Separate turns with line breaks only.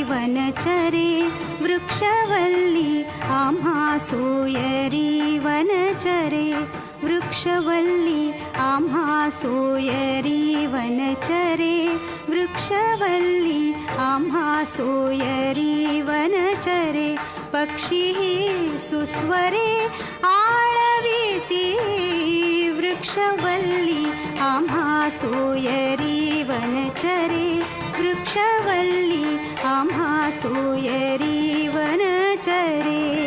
वनचरे वृक्षवल्ली आम्हा सोयरी वनचरे वृक्षवल्ली आम्हा सोयरी वनचरे वृक्षवल्ली आम्हा सोयरी वनचरे पक्षी सुस्वरे आळविती वृक्षवल्ली आम्हा सोयरी वनचरे वृक्षवल्ली आम्हा सोयरी वनचरे